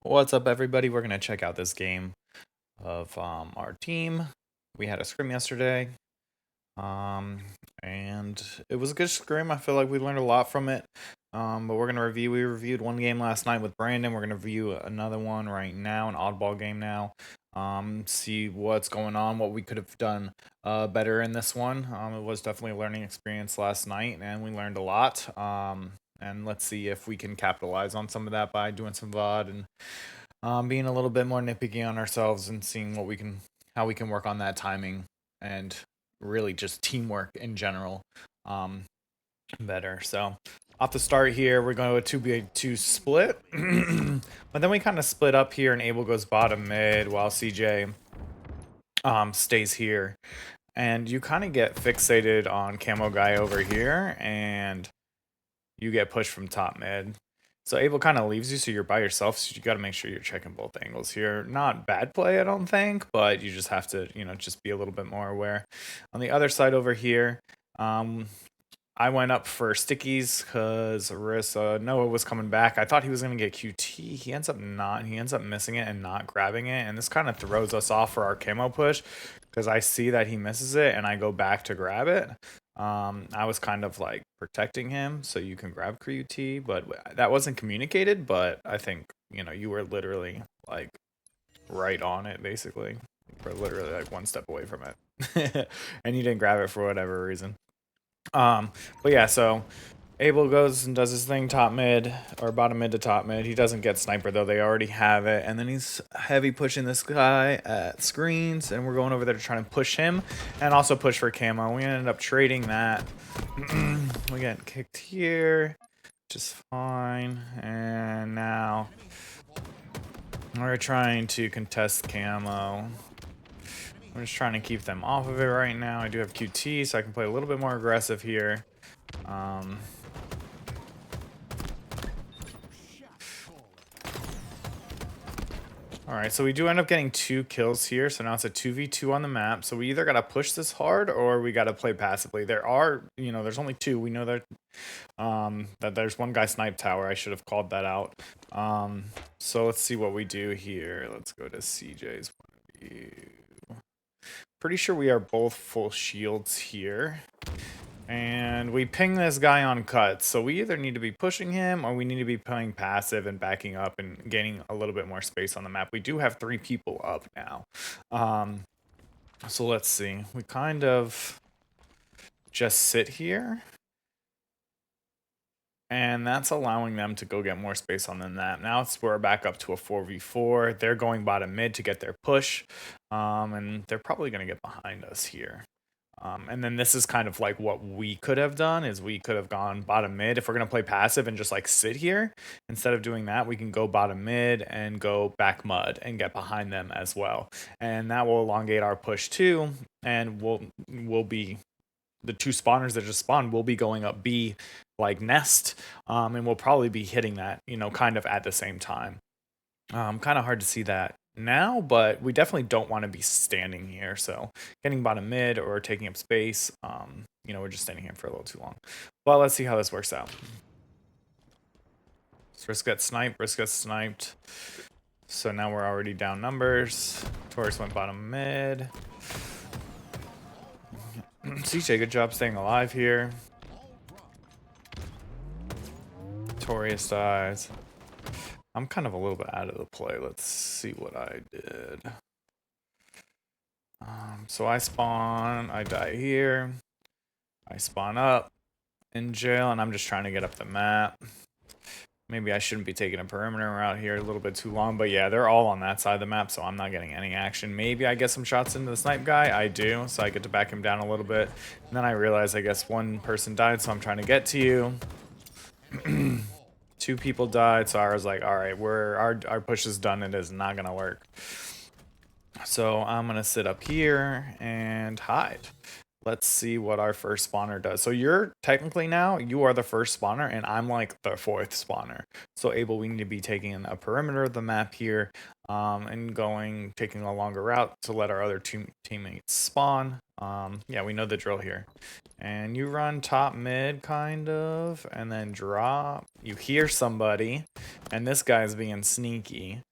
What's up, everybody? We're gonna check out this game of our team. We had a scrim yesterday, um, and it was a good scrim. I feel like we learned a lot from it. But we're gonna review. We reviewed one game last night with Brandon. We're gonna review another one right now, an oddball game now. See what's going on, what we could have done better in this one. It was definitely a learning experience last night, and we learned a lot. And let's see if we can capitalize on some of that by doing some VOD and being a little bit more nitpicky on ourselves and seeing how we can work on that timing and really just teamwork in general um, better. So off the start here, we're going to a 2v2 split, but then we kind of split up here, and Abel goes bottom mid while CJ stays here. And you kind of get fixated on camo guy over here, and you get pushed from top mid. So Abel kind of leaves you, so you're by yourself. So you got to make sure you're checking both angles here. Not bad play, I don't think, but you just have to, just be a little bit more aware. On the other side over here, I went up for stickies because Noah was coming back. I thought he was going to get QT. He ends up not. He ends up missing it and not grabbing it. And this kind of throws us off for our camo push because I see that he misses it and I go back to grab it. I was kind of like protecting him so you can grab QT, but that wasn't communicated. But I think, you were literally like right on it, basically. You were literally like one step away from it. And you didn't grab it for whatever reason. But yeah, so Abel goes and does his thing top mid, or bottom mid to top mid. He doesn't get sniper though, they already have it. And then he's heavy pushing this guy at screens, and we're going over there to try and push him and also push for camo. We ended up trading that. We get kicked here, just fine. And now we're trying to contest camo. I'm just trying to keep them off of it right now. I do have QT, so I can play a little bit more aggressive here. Alright, so we do end up getting 2 kills here, so now it's a 2v2 on the map. So we either gotta push this hard or we gotta play passively. There are, there's only 2. We know that that there's one guy snipe tower. I should have called that out. So let's see what we do here. Let's go to CJ's point of view. Pretty sure we are both full shields here. And we ping this guy on cuts. So we either need to be pushing him or we need to be playing passive and backing up and gaining a little bit more space on the map. We do have 3 people up now. So let's see. We kind of just sit here. And that's allowing them to go get more space on the map. Now we're back up to a 4v4. They're going bottom mid to get their push. And they're probably going to get behind us here. And then this is kind of like what we could have done is we could have gone bottom mid. If we're going to play passive and just like sit here, instead of doing that, we can go bottom mid and go back mud and get behind them as well. And that will elongate our push too. And we'll be the 2 spawners that just spawned will be going up B like nest. And we'll probably be hitting that, kind of at the same time. Kind of hard to see that now, but we definitely don't want to be standing here. So getting bottom mid or taking up space, we're just standing here for a little too long. But let's see how this works out. So Risk gets sniped. So now we're already down numbers. Taurus went bottom mid. CJ, good job staying alive here. Taurus dies. I'm kind of a little bit out of the play. Let's see what I did. So I spawn, I die here. I spawn up in jail, and I'm just trying to get up the map. Maybe I shouldn't be taking a perimeter route here a little bit too long, but yeah, they're all on that side of the map, so I'm not getting any action. Maybe I get some shots into the snipe guy. I do, so I get to back him down a little bit. And then I realize I guess one person died, so I'm trying to get to you. 2 people died, so I was like, all right, our push is done. It is not gonna work. So I'm gonna sit up here and hide. Let's see what our first spawner does. So you're technically now, you are the first spawner, and I'm like the 4th spawner. So Abel, we need to be taking a perimeter of the map here, and taking a longer route to let our other teammates spawn. Yeah, we know the drill here. And you run top mid, kind of, and then drop. You hear somebody, and this guy's being sneaky.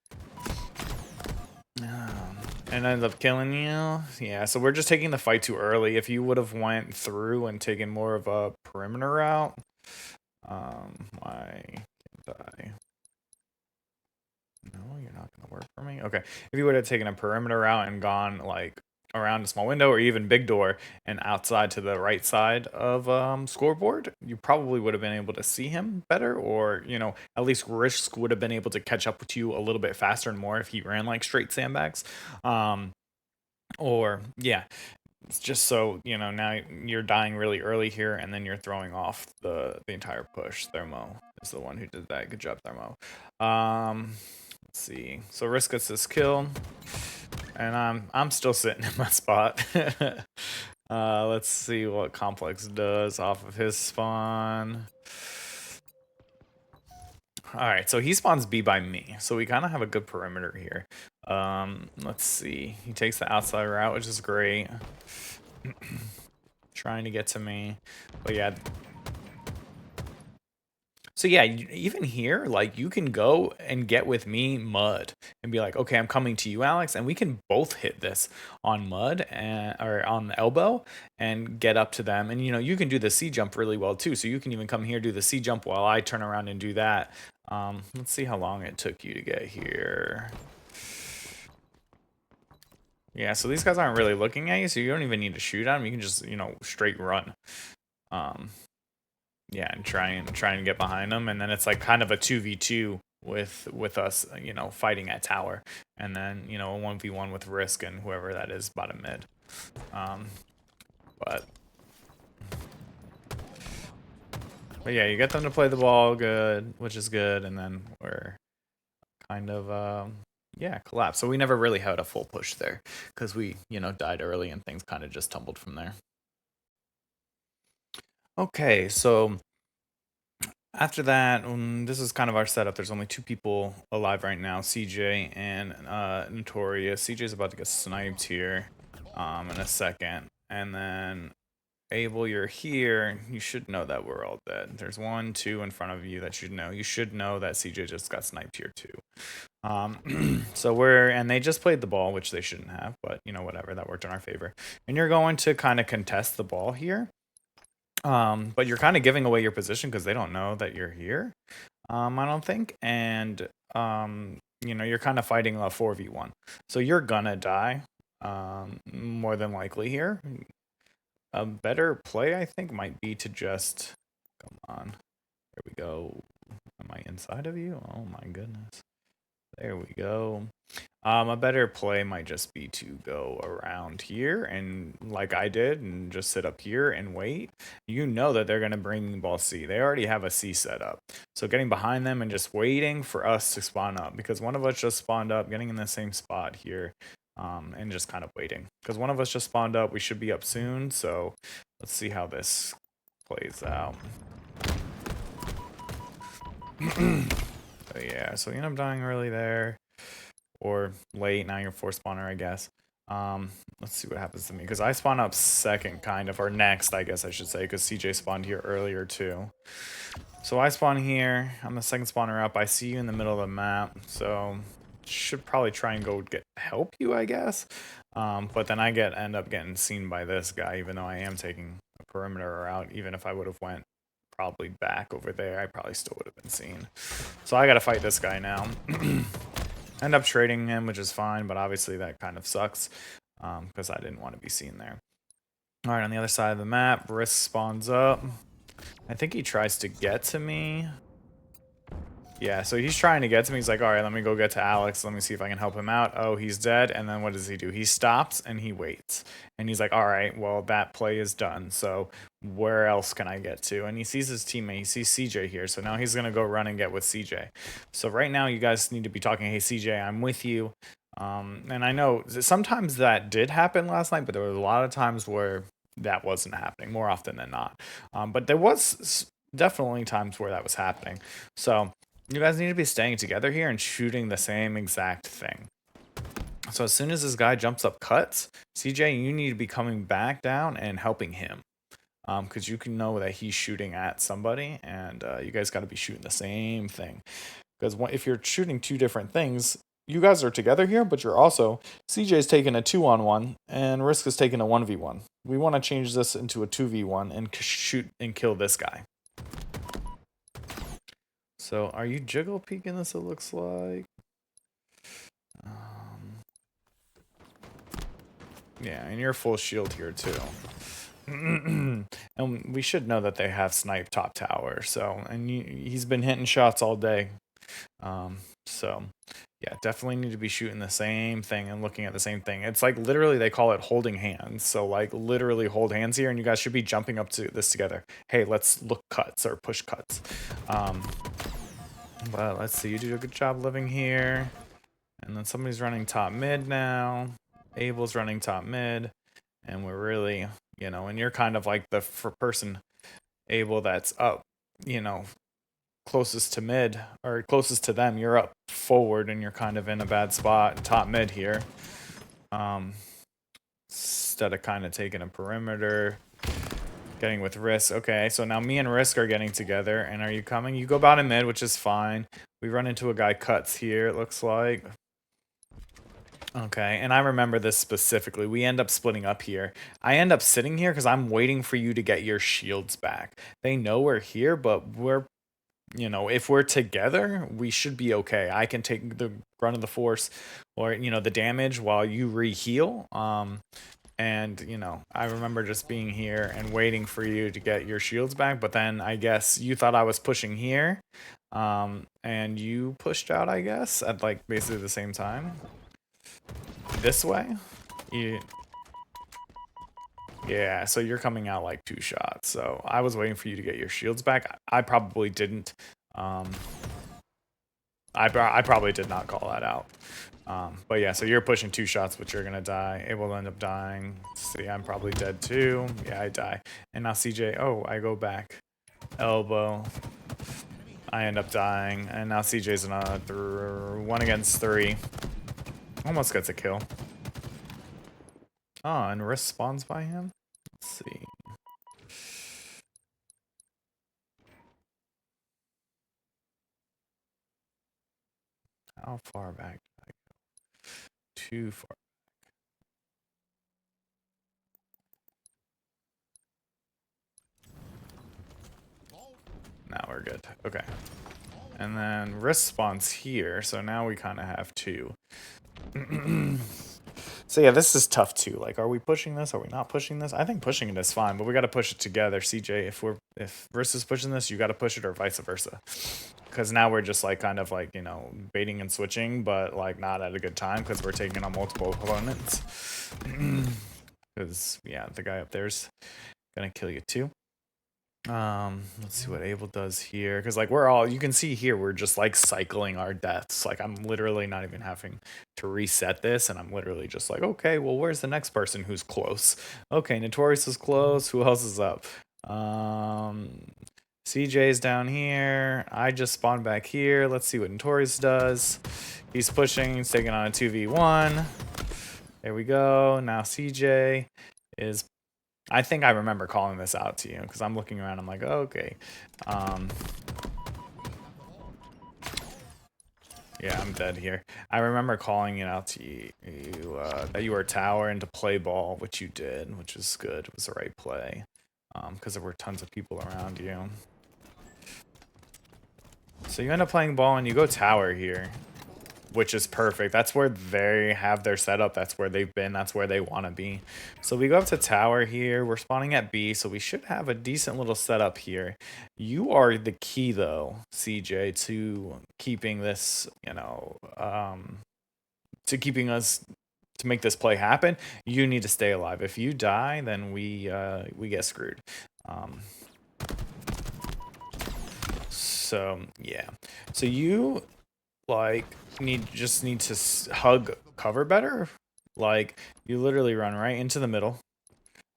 and ends up killing you. Yeah, so we're just taking the fight too early. If you would have went through and taken more of a perimeter route, why can't I? No, you're not gonna work for me. Okay, if you would have taken a perimeter route and gone like around a small window or even big door and outside to the right side of scoreboard, you probably would have been able to see him better, or at least Risk would have been able to catch up with you a little bit faster and more if he ran like straight sandbags. Um, or yeah, it's just so now you're dying really early here, and then you're throwing off the entire push. Thermo is the one who did that. Good job, Thermo. Let's see. So Risk gets this kill, and I'm still sitting in my spot. Let's see what Complex does off of his spawn. All right, so he spawns B by me, so we kind of have a good perimeter here. Let's see. He takes the outside route, which is great. Trying to get to me, but yeah. So yeah, even here, like you can go and get with me Mud and be like, okay, I'm coming to you, Alex, and we can both hit this on Mud or on the elbow and get up to them. And you can do the C jump really well too. So you can even come here, do the C jump while I turn around and do that. Let's see how long it took you to get here. Yeah, so these guys aren't really looking at you, so you don't even need to shoot at them. You can just, straight run. Yeah, and try and get behind them, and then it's like kind of a 2v2 with us, fighting at tower, and then a 1v1 with Risk and whoever that is bottom mid. But yeah, you get them to play the ball good, which is good, and then we're kind of yeah, collapse. So we never really had a full push there because we died early and things kind of just tumbled from there. Okay, so after that, this is kind of our setup. There's only 2 people alive right now, CJ and Notorious. CJ's about to get sniped here in a second. And then Abel, you're here. You should know that we're all dead. There's 1, 2 in front of you that you know. You should know that CJ just got sniped here too. So and they just played the ball, which they shouldn't have, but whatever, that worked in our favor. And you're going to kind of contest the ball here. But you're kind of giving away your position because they don't know that you're here. I don't think. And you're kind of fighting a 4v1. So you're gonna die. More than likely here. A better play, I think, might be to just come on. There we go. Am I inside of you? Oh my goodness. There we go. A better play might just be to go around here and like I did and just sit up here and wait. You know that they're going to bring ball C. They already have a C set up. So getting behind them and just waiting for us to spawn up, because one of us just spawned up, getting in the same spot here, and just kind of waiting. Because one of us just spawned up, we should be up soon. So let's see how this plays out. But yeah, so you end up dying early there. Or late, now you're 4 spawner, I guess. Let's see what happens to me, because I spawn up second, kind of, or next, I guess I should say, because CJ spawned here earlier too. So I spawn here, I'm the second spawner up, I see you in the middle of the map, so should probably try and go help you, I guess. But then I end up getting seen by this guy, even though I am taking a perimeter route. Even if I would have went probably back over there, I probably still would have been seen. So I gotta fight this guy now. End up trading him, which is fine, but obviously that kind of sucks because I didn't want to be seen there. All right, on the other side of the map, Risk spawns up. I think he tries to get to me. Yeah, so he's trying to get to me. He's like, all right, let me go get to Alex. Let me see if I can help him out. Oh, he's dead. And then what does he do? He stops and he waits. And he's like, all right, well, that play is done. So where else can I get to? And he sees his teammate. He sees CJ here. So now he's going to go run and get with CJ. So right now you guys need to be talking, hey, CJ, I'm with you. And I know sometimes that did happen last night, but there were a lot of times where that wasn't happening, more often than not. But there was definitely times where that was happening. So you guys need to be staying together here and shooting the same exact thing. So as soon as this guy jumps up cuts, CJ, you need to be coming back down and helping him. Because you can know that he's shooting at somebody, and you guys got to be shooting the same thing. Because if you're shooting 2 different things, you guys are together here, but you're also CJ's taking a 2-on-1 and Risk is taking a 1v1. We want to change this into a 2v1 and shoot and kill this guy. So are you jiggle peeking this? It looks like. Yeah, and you're full shield here too. And we should know that they have snipe top tower. So he's been hitting shots all day. So yeah, definitely need to be shooting the same thing and looking at the same thing. It's like literally they call it holding hands. So like literally hold hands here, and you guys should be jumping up to this together. Hey, let's look cuts or push cuts. But let's see, you do a good job living here. And then somebody's running top mid now. Abel's running top mid. And we're really, you know, and you're kind of like the person, Abel, that's up, you know, closest to mid or closest to them. You're up forward and you're kind of in a bad spot, top mid here. Instead of kind of taking a perimeter, getting with Risk. Okay, so now me and Risk are getting together. And are you coming? You go bottom mid, which is fine. We run into a guy cuts here, it looks like. Okay, and I remember this specifically. We end up splitting up here. I end up sitting here because I'm waiting for you to get your shields back. They know we're here, but we're, you know, if we're together, we should be okay. I can take the brunt of the force or, you know, the damage while you re-heal. And, you know, I remember just being here and waiting for you to get your shields back. But then I guess you thought I was pushing here. And you pushed out, I guess, at like basically the same time. This way? Yeah, so you're coming out like 2 shots. So I was waiting for you to get your shields back. I probably didn't. I probably did not call that out. But yeah, so you're pushing 2 shots, but you're gonna die. It will end up dying. See, I'm probably dead too. Yeah, I die. And now CJ, oh, I go back. Elbow. I end up dying. And now CJ's another 1 against 3. Almost gets a kill. Oh, and Risk spawns by him? Let's see. How far back did I go? Too far back. Now we're good. Okay. And then Risk spawns here, so now we kind of have 2. So yeah, this is tough too. Like, are we pushing this? Are we not pushing this? I think pushing it is fine, but we got to push it together. CJ, if Risk is pushing this, you got to push it, or vice versa. Because now we're just like kind of like, you know, baiting and switching, but like not at a good time because we're taking on multiple opponents. Because yeah, the guy up there's gonna kill you too. Let's see what Abel does here, because like we're all, you can see here, we're just like cycling our deaths. Like I'm literally not even having to reset this, and I'm literally just like, okay, well, where's the next person who's close? Okay, Notorious is close. Who else is up? CJ's down here. I just spawned back here. Let's see what Notorious does. He's pushing. He's taking on a 2v1. There we go. Now CJ is, I think I remember calling this out to you because I'm looking around. I'm like, oh, okay. Yeah, I'm dead here. I remember calling it out to you that you were tower and to play ball, which you did, which is good. It was the right play because there were tons of people around you. So you end up playing ball and you go tower here, which is perfect. That's where they have their setup. That's where they've been. That's where they want to be. So we go up to tower here. We're spawning at B, so we should have a decent little setup here. You are the key, though, CJ, to keeping this, you know, to keeping us, to make this play happen. You need to stay alive. If you die, then we get screwed. So yeah. So you like just need to hug cover better. Like you literally run right into the middle,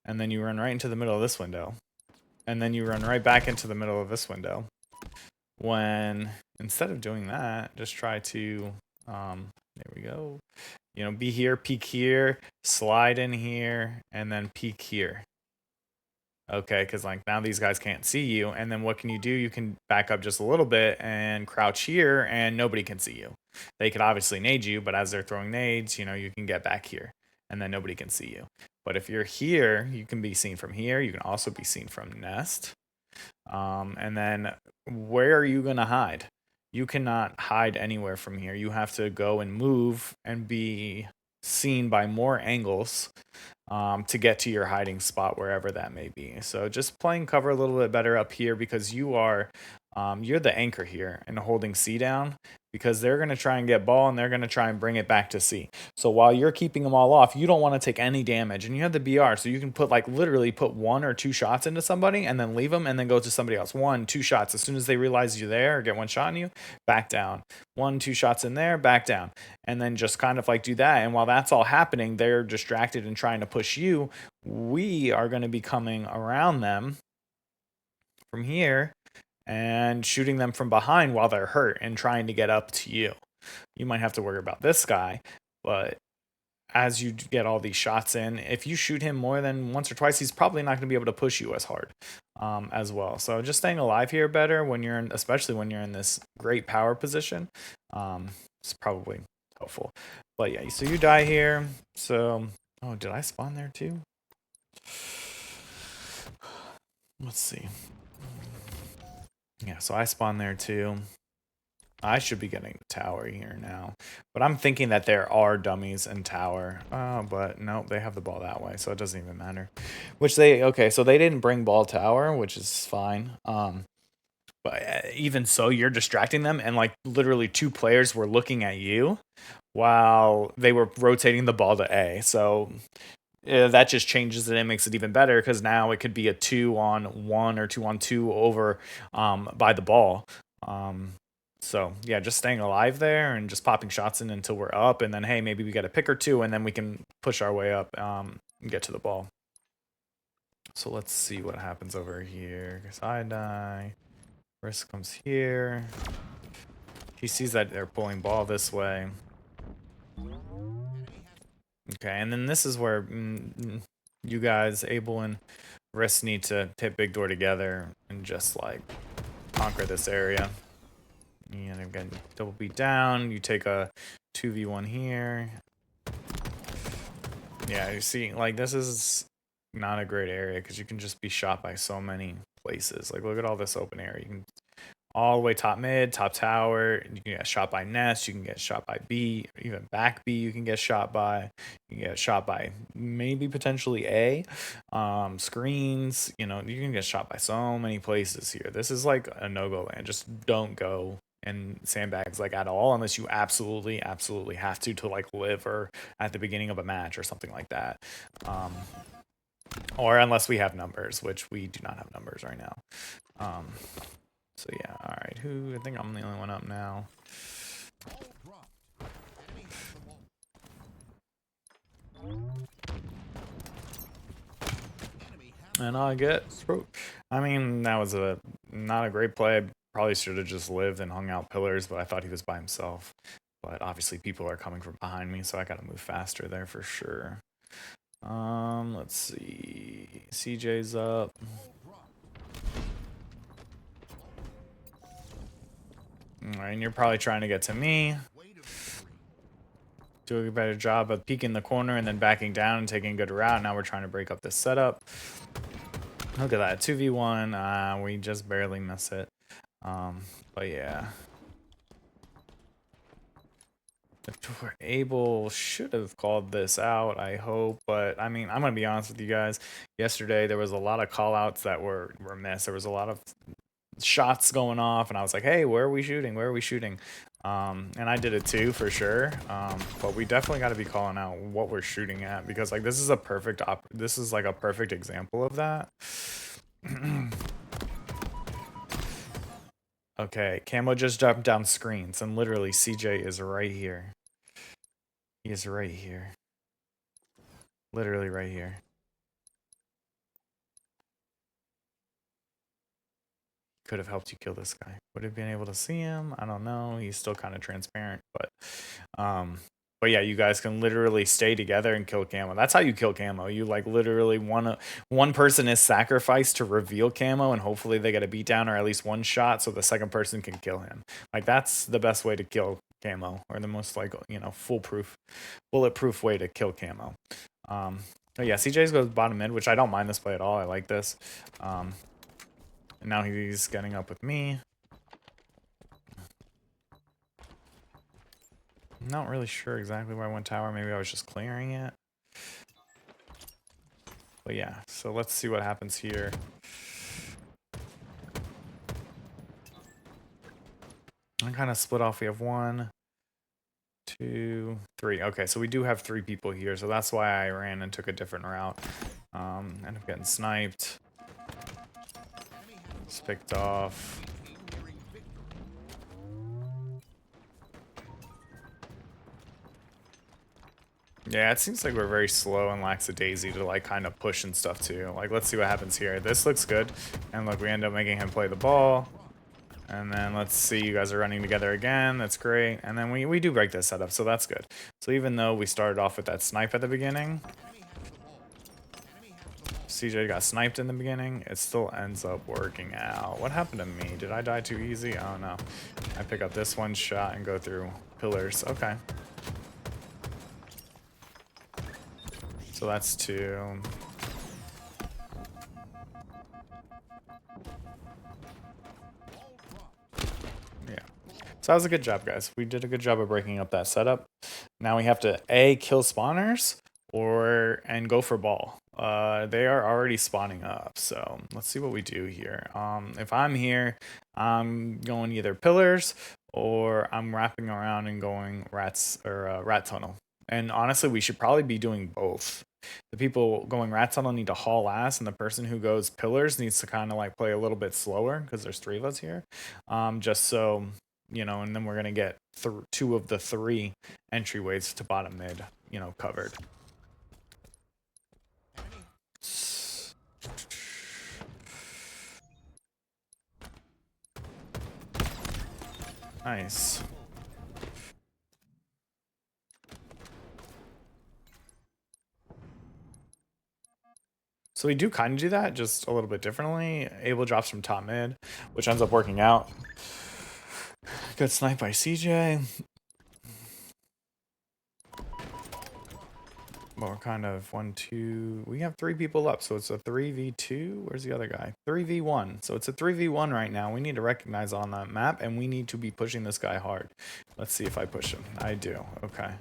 and then you run right into the middle of this window, and then you run right back into the middle of this window. When instead of doing that, just try to there we go. You know, be here, peek here, slide in here, and then peek here. Okay, because like now these guys can't see you, and then what can you do? You can back up just a little bit and crouch here, and nobody can see you. They could obviously nade you, but as they're throwing nades, you know, you can get back here, and then nobody can see you. But if you're here, you can be seen from here. You can also be seen from nest. And then where are you gonna hide? You cannot hide anywhere from here. You have to go and move and be seen by more angles to get to your hiding spot wherever that may be. So just playing cover a little bit better up here because you're the anchor here and holding C down because they're going to try and get ball and they're going to try and bring it back to C. So while you're keeping them all off, you don't want to take any damage and you have the BR so you can put like literally put 1 or 2 shots into somebody and then leave them and then go to somebody else. 1, 2 shots. As soon as they realize you're there or get 1 shot on you, back down. 1, 2 shots in there, back down. And then just kind of like do that. And while that's all happening, they're distracted and trying to push you. We are going to be coming around them from here and shooting them from behind while they're hurt and trying to get up to you. You might have to worry about this guy, but as you get all these shots in, if you shoot him more than once or twice, he's probably not going to be able to push you as hard as well. So just staying alive here better when you're in, especially when you're in this great power position, is probably helpful. But yeah, so you die here. So, oh, did I spawn there too? Let's see. Yeah, so I spawned there too. I should be getting the tower here now. But I'm thinking that there are dummies in tower. But no, they have the ball that way, so it doesn't even matter. Okay, so they didn't bring ball tower, which is fine. But even so, you're distracting them, and like literally 2 players were looking at you while they were rotating the ball to A. So that just changes it and makes it even better because now it could be a 2-on-1 or 2-on-2 over by the ball. So yeah, just staying alive there and just popping shots in until we're up, and then hey, maybe we get a pick or 2, and then we can push our way up and get to the ball. So let's see what happens over here. Because I die. Risk comes here. He sees that they're pulling ball this way. Okay, and then this is where you guys, Abel and Risk, need to hit big door together and just like conquer this area. And again, double beat down. You take a 2v1 here. Yeah, you see, like this is not a great area because you can just be shot by so many places. Like look at all this open area. You can all the way top mid, top tower. You can get shot by nest. You can get shot by B, even back B. You can get shot by. You can get shot by maybe potentially A. Screens. You know, you can get shot by so many places here. This is like a no-go land. Just don't go in sandbags like at all unless you absolutely have to like live or at the beginning of a match or something like that. Or unless we have numbers, which we do not have numbers right now. So yeah, all right. I think I'm the only one up now. And I mean, that was not a great play. Probably should have just lived and hung out pillars, but I thought he was by himself. But obviously people are coming from behind me, so I gotta move faster there for sure. Let's see. CJ's up. Alright, and you're probably trying to get to me. Do a better job of peeking the corner and then backing down and taking a good route. Now we're trying to break up this setup. Look at that, 2v1. We just barely miss it. But yeah. If we're able, should have called this out, I hope. But I mean, I'm gonna be honest with you guys. Yesterday there was a lot of call outs that were missed. There was a lot of shots going off and I was like, hey, where are we shooting, and I did it too for sure, but we definitely got to be calling out what we're shooting at because like this is like a perfect example of that. Okay, Camo just jumped down screens and literally CJ is right here. He is right here, literally right here. Could have helped you kill this guy. Would have been able to see him. I don't know. He's still kind of transparent, but But yeah, you guys can literally stay together and kill camo. That's how you kill camo. You like literally one person is sacrificed to reveal camo, and hopefully they get a beatdown or at least one shot, so the second person can kill him. Like that's the best way to kill camo, or the most like foolproof, bulletproof way to kill camo. Oh yeah, CJ's goes bottom mid, which I don't mind this play at all. I like this. And now he's getting up with me. I'm not really sure exactly where I went tower. Maybe I was just clearing it. But yeah, so let's see what happens here. I'm kind of split off. We have 1, 2, 3. Okay, so we do have 3 people here, so that's why I ran and took a different route. Ended up getting sniped. Just picked off. Yeah, it seems like we're very slow and lackadaisy to like kind of push and stuff too. Like, let's see what happens here. This looks good. And look, we end up making him play the ball. And then let's see, you guys are running together again. That's great. And then we do break this setup, so that's good. So even though we started off with that snipe at the beginning, CJ got sniped in the beginning, it still ends up working out. What happened to me? Did I die too easy? Oh no. I pick up this one shot and go through pillars. Okay. So that's 2. Yeah. So that was a good job, guys. We did a good job of breaking up that setup. Now we have to A, kill spawners and go for ball. They are already spawning up, so let's see what we do here. If I'm here, I'm going either pillars or I'm wrapping around and going rat tunnel. And honestly, we should probably be doing both. The people going rat tunnel need to haul ass, and the person who goes pillars needs to kind of like play a little bit slower because there's 3 of us here. Just so and then we're gonna get 2 of the 3 entryways to bottom mid, covered. Nice. So we do kind of do that, just a little bit differently. Abel drops from top mid, which ends up working out. Good snipe by CJ. Well, we're kind of 1, 2. We have 3 people up, so it's a 3v2. Where's the other guy? 3v1. So it's a 3v1 right now. We need to recognize on that map, and we need to be pushing this guy hard. Let's see if I push him. I do. Okay.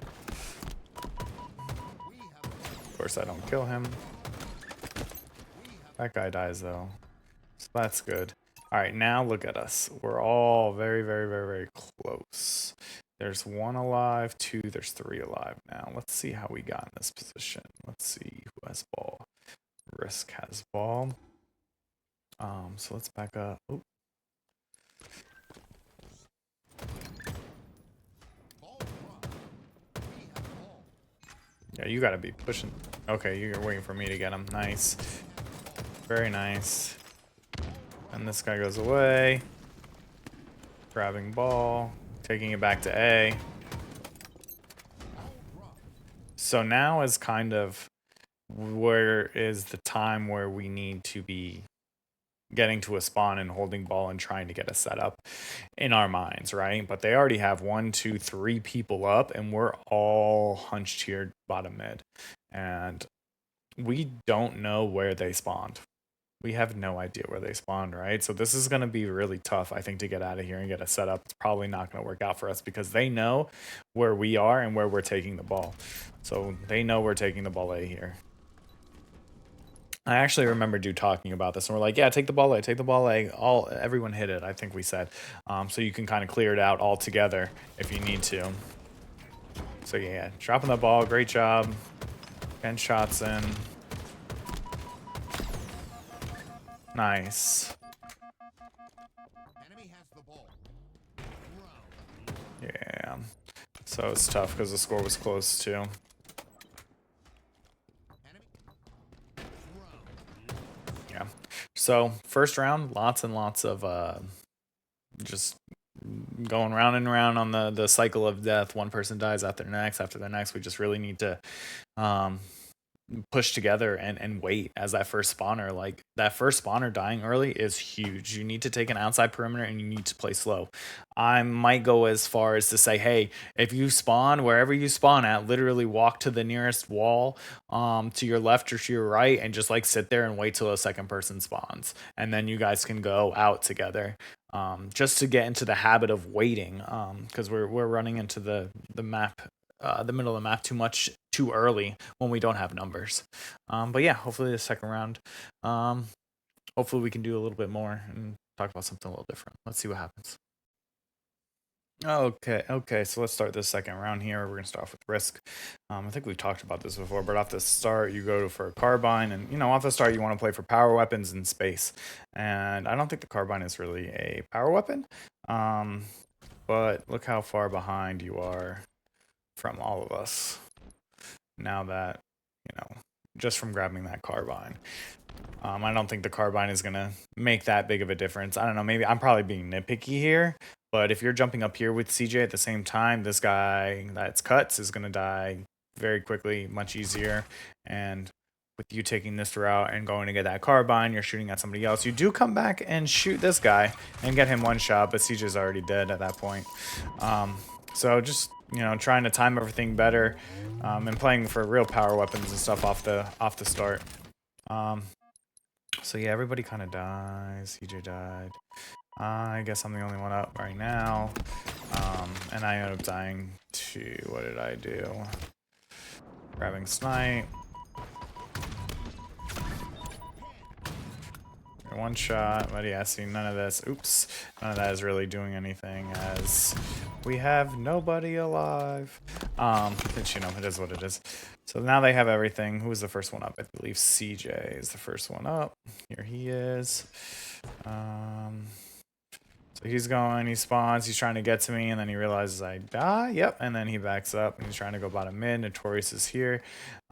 Of course, I don't kill him. That guy dies, though. So that's good. All right, now look at us. We're all very, very, very, very close. There's 1 alive, 2, there's 3 alive now. Let's see how we got in this position. Let's see who has ball. Risk has ball. So let's back up. Oop. Yeah, you gotta be pushing. Okay, you're waiting for me to get him. Nice. Very nice. And this guy goes away. Grabbing ball. Taking it back to A. So now is kind of where is the time where we need to be getting to a spawn and holding ball and trying to get a setup in our minds, right? But they already have 1, 2, 3 people up, and we're all hunched here bottom mid. And we don't know where they spawned. We have no idea where they spawned, right? So this is going to be really tough, I think, to get out of here and get a setup. It's probably not going to work out for us because they know where we are and where we're taking the ball. So they know we're taking the ball A here. I actually remember dude talking about this, and we're like, yeah, take the ball A, take the ball A. Everyone hit it, I think we said. So you can kind of clear it out all together if you need to. So yeah, dropping the ball, great job. 10 shots in. Nice. Yeah. So it's tough because the score was close too. So first round, lots and lots of just going round and round on the cycle of death. One person dies after the next. We just really need to um, push together and wait as that first spawner. Like that first spawner dying early is huge. You need to take an outside perimeter and you need to play slow. I might go as far as to say, hey, if you spawn wherever you spawn at, literally walk to the nearest wall to your left or to your right and just like sit there and wait till a second person spawns, and then you guys can go out together. Just to get into the habit of waiting, because we're running into the map, the middle of the map too early when we don't have numbers. But yeah, hopefully the second round, hopefully we can do a little bit more and talk about something a little different. Let's see what happens. Okay, so let's start this second round here. We're gonna start off with Risk. I think we've talked about this before, but off the start you go for a carbine, and off the start you want to play for power weapons in space. And I don't think the carbine is really a power weapon, but look how far behind you are from all of us now that just from grabbing that carbine. I don't think the carbine is going to make that big of a difference. I don't know, maybe I'm probably being nitpicky here, but if you're jumping up here with CJ at the same time, this guy that's cuts is going to die very quickly, much easier. And with you taking this route and going to get that carbine, you're shooting at somebody else. You do come back and shoot this guy and get him one shot, but CJ's already dead at that point. So just trying to time everything better, and playing for real power weapons and stuff off the start. So yeah, everybody kind of dies. CJ died. I guess I'm the only one up right now. And I ended up dying to, what did I do? Grabbing snipe. One shot, but yeah, see, none of this. Oops. None of that is really doing anything as we have nobody alive. Which, it is what it is. So now they have everything. Who was the first one up? I believe CJ is the first one up. Here he is. So he's going, he spawns, he's trying to get to me, and then he realizes I die. Yep, and then he backs up, and he's trying to go bottom mid. Notorious is here.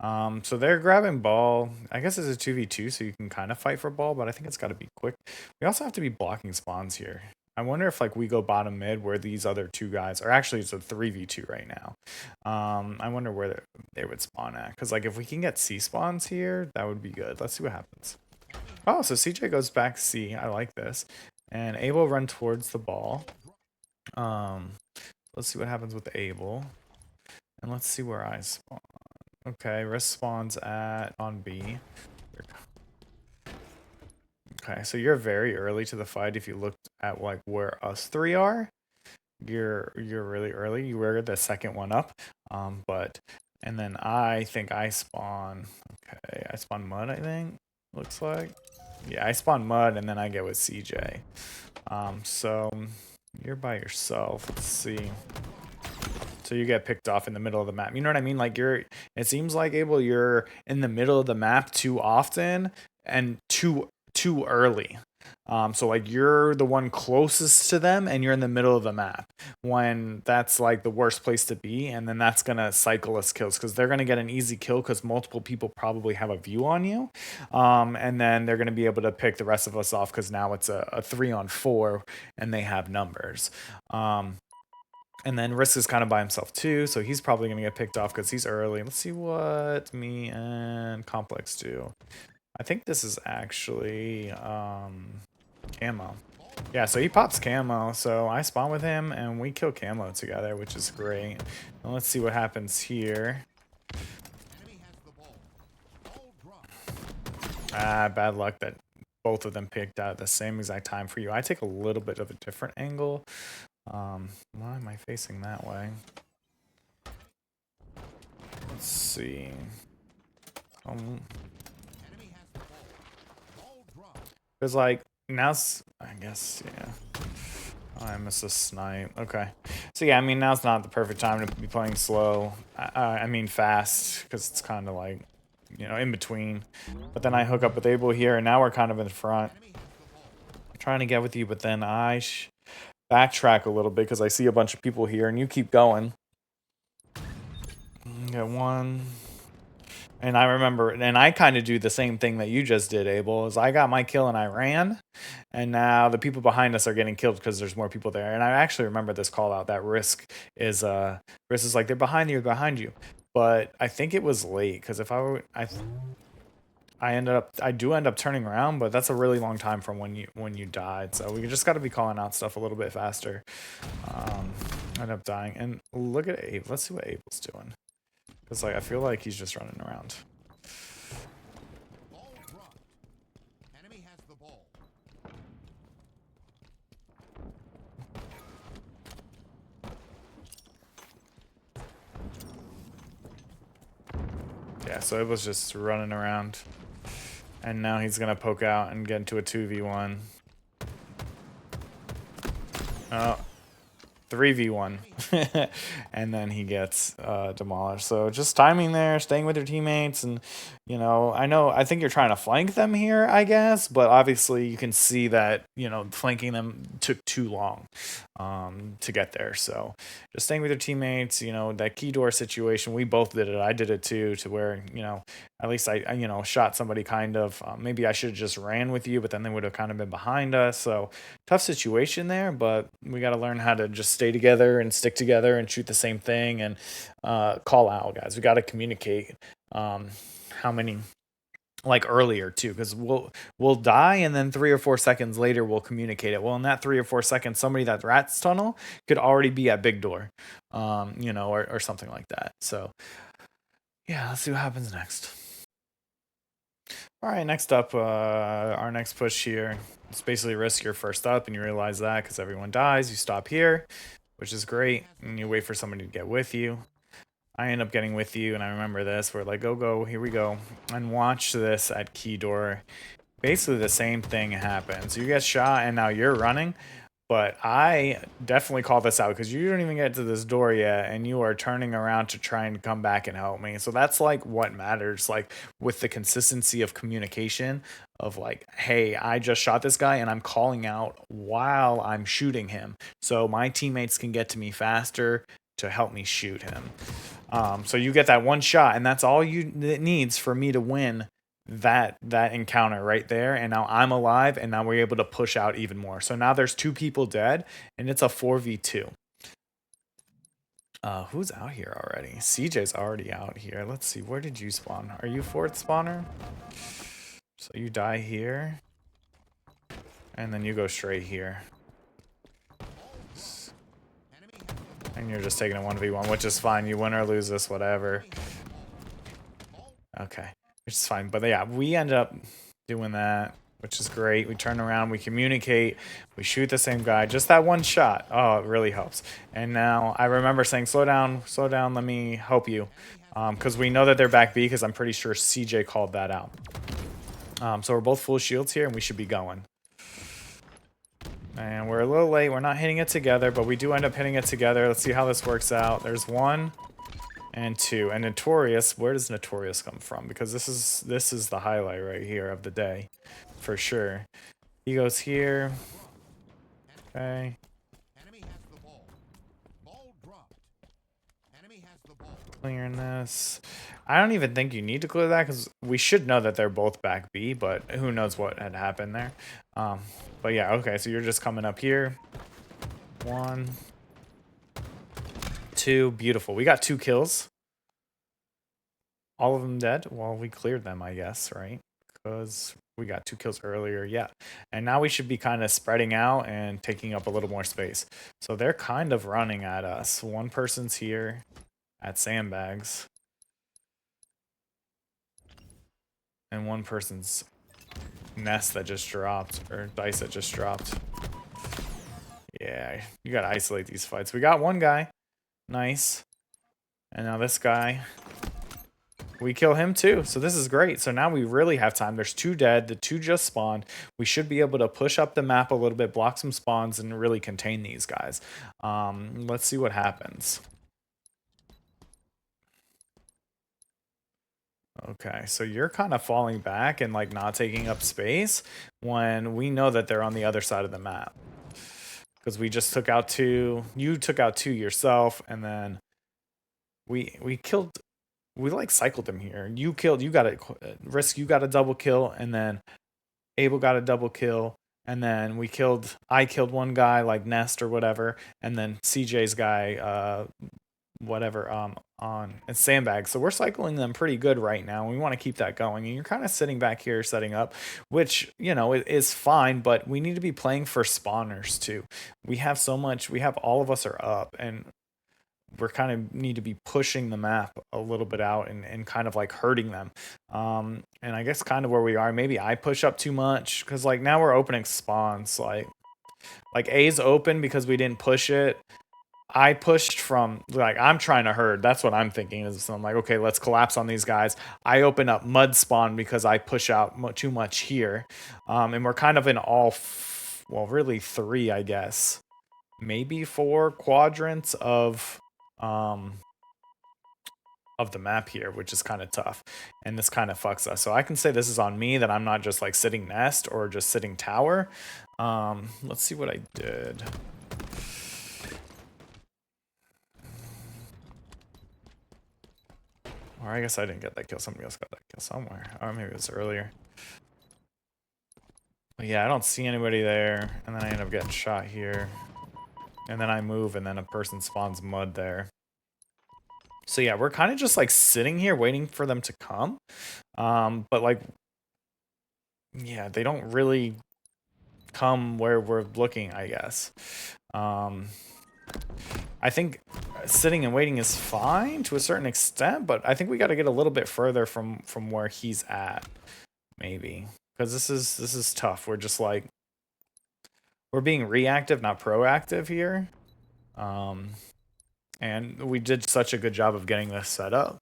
So they're grabbing ball. I guess it's a 2v2, so you can kind of fight for ball, but I think it's got to be quick. We also have to be blocking spawns here. I wonder if we go bottom mid where these other two guys, or actually it's a 3v2 right now. I wonder where they would spawn at, because if we can get C spawns here, that would be good. Let's see what happens. Oh, so CJ goes back C. I like this. And Abel run towards the ball. Let's see what happens with Abel. And let's see where I spawn. Okay, Risk spawns on B. Okay, so you're very early to the fight. If you looked at where us three are, you're really early. You were the second one up. And then I think I spawn. Okay, I spawn mud, I think. Looks like. Yeah, I spawn mud and then I get with CJ. So you're by yourself. Let's see. So you get picked off in the middle of the map. You know what I mean? It seems like Abel, you're in the middle of the map too often and too early. So you're the one closest to them and you're in the middle of the map when that's the worst place to be. And then that's going to cycle us kills because they're going to get an easy kill because multiple people probably have a view on you. And then they're going to be able to pick the rest of us off because now it's a 3-on-4 and they have numbers. And then Risk is kind of by himself too, so he's probably going to get picked off because he's early. Let's see what me and Complex do. I think this is actually Camo. Yeah, so he pops Camo, so I spawn with him and we kill Camo together, which is great. And let's see what happens here. Bad luck that both of them picked out at the same exact time for you. I take a little bit of a different angle. Why am I facing that way? Let's see. Because now's, I guess, yeah. Oh, I missed a snipe. Okay. So yeah, I mean, now's not the perfect time to be playing slow. I mean fast, because it's kind of in between. But then I hook up with Abel here, and now we're kind of in front. I'm trying to get with you, but then I backtrack a little bit because I see a bunch of people here, and you keep going. Get one. And I remember, and I kind of do the same thing that you just did, Abel, is I got my kill and I ran, and now the people behind us are getting killed because there's more people there. And I actually remember this call out that Risk is like, they're behind you, behind you. But I think it was late, because if I were, I do end up turning around, but that's a really long time from when you died. So we just got to be calling out stuff a little bit faster. I end up dying, and look at Abe. Let's see what Abel's doing, because like I feel like he's just running around. Yeah, so it was just running around. And now he's going to poke out and get into a 2v1. Oh, 3v1. And then he gets demolished. So just timing there, staying with your teammates. And, I think you're trying to flank them here, I guess. But obviously you can see that, flanking them took too long to get there. So just staying with your teammates, that key door situation, we both did it. I did it too, to where, at least I shot somebody kind of. Maybe I should have just ran with you, but then they would have kind of been behind us. So tough situation there, but we got to learn how to just stay together and stick together and shoot the same thing and call out, guys. We got to communicate how many, like earlier too, because we'll die and then 3 or 4 seconds later we'll communicate it. Well, in that 3 or 4 seconds, somebody that rats tunnel could already be at big door, or something like that. So yeah, let's see what happens next. All right, next up, our next push here. It's basically risk your first up, and you realize that because everyone dies, you stop here, which is great, and you wait for somebody to get with you. I end up getting with you, and I remember this. We're like, go, here we go. And watch this at key door. Basically the same thing happens. You get shot, and now you're running. But I definitely call this out because you don't even get to this door yet, and you are turning around to try and come back and help me. So that's like what matters, like with the consistency of communication of like, hey, I just shot this guy and I'm calling out while I'm shooting him. So my teammates can get to me faster to help me shoot him. So you get that one shot, and that's all it needs for me to win that encounter right there. And now I'm alive, and now we're able to push out even more. So now there's 2 people dead, and it's a 4v2. Who's out here already? CJ's already out here. Let's see, where did you spawn? Are you 4th spawner? So you die here, and then you go straight here. And you're just taking a 1v1, which is fine. You win or lose this, whatever. Okay, which is fine. But yeah, we end up doing that, which is great. We turn around, we communicate, we shoot the same guy. Just that one shot. Oh, it really helps. And now I remember saying, slow down, let me help you. Because we know that they're back B, because I'm pretty sure CJ called that out. So we're both full shields here, and we should be going. And we're a little late. We're not hitting it together, but we do end up hitting it together. Let's see how this works out. There's 1 and 2. And Notorious, where does Notorious come from? Because this is the highlight right here of the day, for sure. He goes here. Okay. Clearing this. I don't even think you need to clear that, because we should know that they're both back B, but who knows what had happened there. But yeah, okay, so you're just coming up here. 1, 2, beautiful. We got 2 kills. All of them dead? Well, we cleared them, I guess, right? Because we got 2 kills earlier, yeah. And now we should be kind of spreading out and taking up a little more space. So they're kind of running at us. 1 person's here at sandbags. And 1 person's nest that just dropped, or dice that just dropped. Yeah, you gotta isolate these fights. We got 1 guy. Nice. And now this guy. We kill him too, so this is great. So now we really have time. There's 2 dead, the 2 just spawned. We should be able to push up the map a little bit, block some spawns, and really contain these guys. Let's see what happens. Okay, so you're kind of falling back and like not taking up space when we know that they're on the other side of the map. Because we just took out 2, you took out 2 yourself, and then we killed we like cycled them here. You got a Risk, you got a double kill, and then Abel got a double kill, and then I killed one guy like Nest or whatever, and then CJ's guy whatever on and Sandbag. So we're cycling them pretty good right now. We want to keep that going. And you're kind of sitting back here setting up, which, you know, is fine, but we need to be playing for spawners too. We have all of us are up, and we're kind of need to be pushing the map a little bit out and kind of like hurting them. And I guess kind of where we are, maybe I push up too much because like now we're opening spawns. Like A's open because we didn't push it. I pushed from like I'm trying to herd. That's what I'm thinking is I'm like, okay, let's collapse on these guys. I open up mud spawn because I push out too much here, and we're kind of in well, really three, I guess, maybe four quadrants of the map here, which is kind of tough, and this kind of fucks us. So I can say this is on me that I'm not just like sitting nest or just sitting tower. Let's see what I did. Or I guess I didn't get that kill. Somebody else got that kill somewhere. Or maybe it was earlier. But yeah, I don't see anybody there. And then I end up getting shot here. And then I move, and then a person spawns mud there. So yeah, we're kind of just like sitting here waiting for them to come. But like, yeah, they don't really come where we're looking, I guess. I think sitting and waiting is fine to a certain extent, but I think we got to get a little bit further from where he's at, maybe, because this is tough. We're just like we're being reactive, not proactive here, and we did such a good job of getting this set up.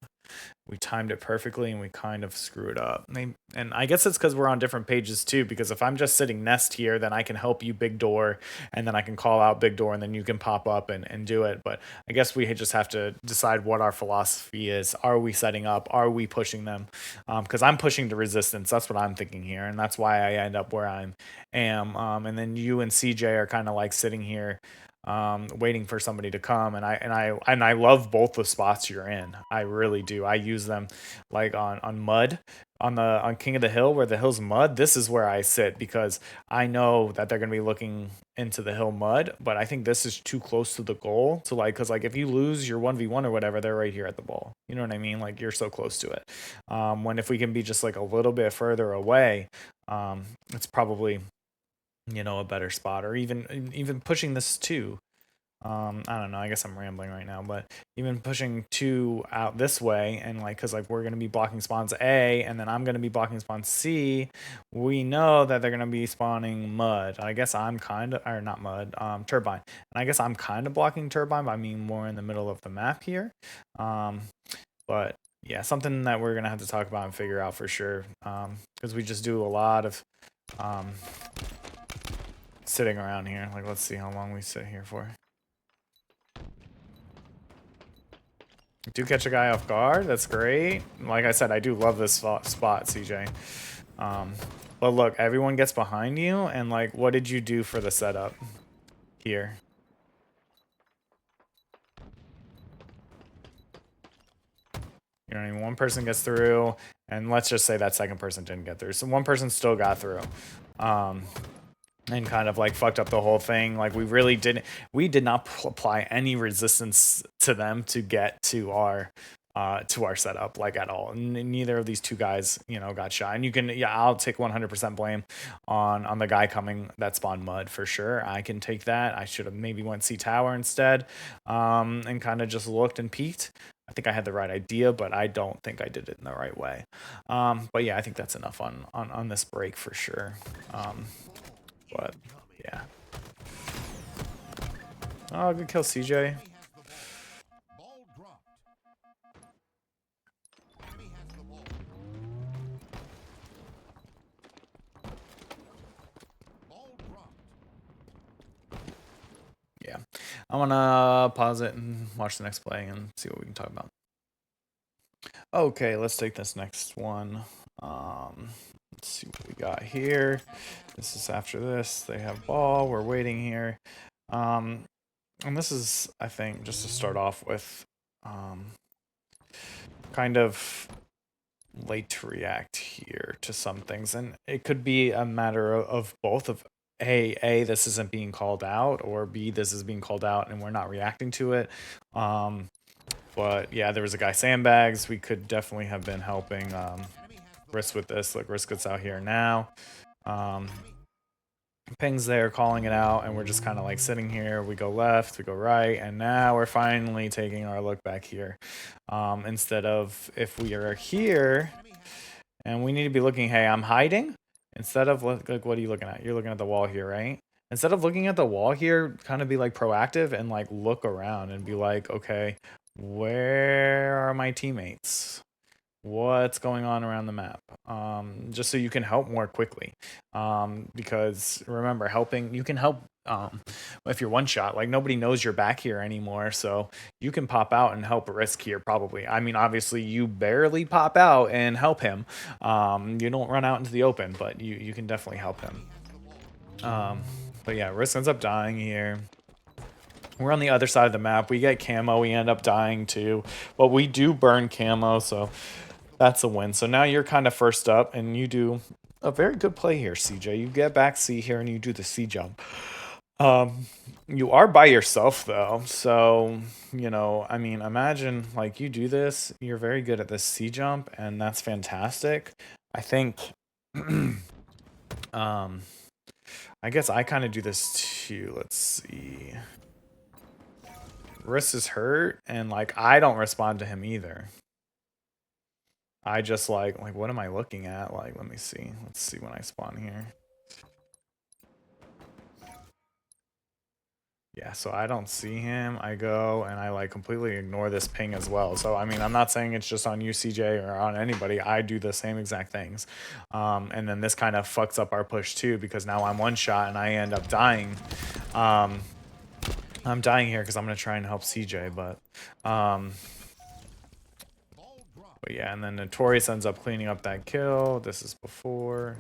We timed it perfectly, and we kind of screw it up. And I guess it's because we're on different pages too, because if I'm just sitting nest here, then I can help you big door, and then I can call out big door, and then you can pop up and do it. But I guess we just have to decide what our philosophy is. Are we setting up? Are we pushing them? Because I'm pushing the resistance. That's what I'm thinking here, and that's why I end up where I am. And then you and CJ are kind of like sitting here waiting for somebody to come, and I love both the spots you're in. I really do. I use them like on mud, on King of the Hill, where the hill's mud. This is where I sit because I know that they're gonna be looking into the hill mud, but I think this is too close to the goal to like, because like if you lose your 1v1 or whatever, they're right here at the ball. You know what I mean? Like you're so close to it. When if we can be just like a little bit further away, it's probably, you know, a better spot, or even pushing this too. I don't know, I guess I'm rambling right now, but even pushing 2 out this way, and like because like we're going to be blocking spawns A, and then I'm going to be blocking spawn C, we know that they're going to be spawning mud. I guess I'm kind of, or not mud, turbine, and I guess I'm kind of blocking turbine, but I mean more in the middle of the map here. But yeah, something that we're going to have to talk about and figure out for sure, because we just do a lot of sitting around here. Like, let's see how long we sit here for. Do catch a guy off guard. That's great. Like I said, I do love this spot, CJ. But look, everyone gets behind you, and like, what did you do for the setup here? You know what I mean? One person gets through, and let's just say that second person didn't get through. So one person still got through. And kind of like fucked up the whole thing. Like we did not apply any resistance to them to get to our setup, like at all. Neither of these two guys, you know, got shot. And you can, yeah, I'll take 100% blame on the guy coming that spawned mud for sure. I can take that. I should have maybe went C tower instead, and kind of just looked and peeked. I think I had the right idea, but I don't think I did it in the right way. But yeah, I think that's enough on this break for sure. But yeah. Oh, good kill, CJ. Yeah, I'm gonna pause it and watch the next play and see what we can talk about. Okay, let's take this next one. Let's see what we got here. This is after this. They have ball. We're waiting here. And this is, I think, just to start off with, kind of late to react here to some things, and it could be a matter of both of A, this isn't being called out, or B, this is being called out and we're not reacting to it. But yeah, there was a guy sandbags. We could definitely have been helping Risk with this. Like Risk gets out here now. Ping's there calling it out, and we're just kind of like sitting here. We go left, we go right, and now we're finally taking our look back here. Instead of, if we are here and we need to be looking, hey, I'm hiding. Instead of like, what are you looking at? You're looking at the wall here, right? Instead of looking at the wall here, kind of be like proactive and like look around and be like, okay, where are my teammates? What's going on around the map, just so you can help more quickly, because remember, helping, you can help if you're one shot, like nobody knows you're back here anymore, so you can pop out and help Risk here probably. I mean, obviously you barely pop out and help him, you don't run out into the open, but you can definitely help him. But yeah, Risk ends up dying here. We're on the other side of the map. We get camo. We end up dying too. But we do burn camo, so that's a win. So now you're kind of first up, and you do a very good play here, CJ. You get back C here, and you do the C jump. You are by yourself, though. So, you know, I mean, imagine, like, you do this. You're very good at this C jump, and that's fantastic. I think... I guess I kind of do this too. Let's see. Riss is hurt, and like I don't respond to him either. I just like what am I looking at? Like, let me see. Let's see when I spawn here. Yeah, so I don't see him. I go and I like completely ignore this ping as well. So I mean, I'm not saying it's just on you, CJ, or on anybody. I do the same exact things. And then this kind of fucks up our push too, because now I'm one shot and I end up dying. I'm dying here because I'm gonna try and help CJ, but yeah, and then Notorious ends up cleaning up that kill. This is before.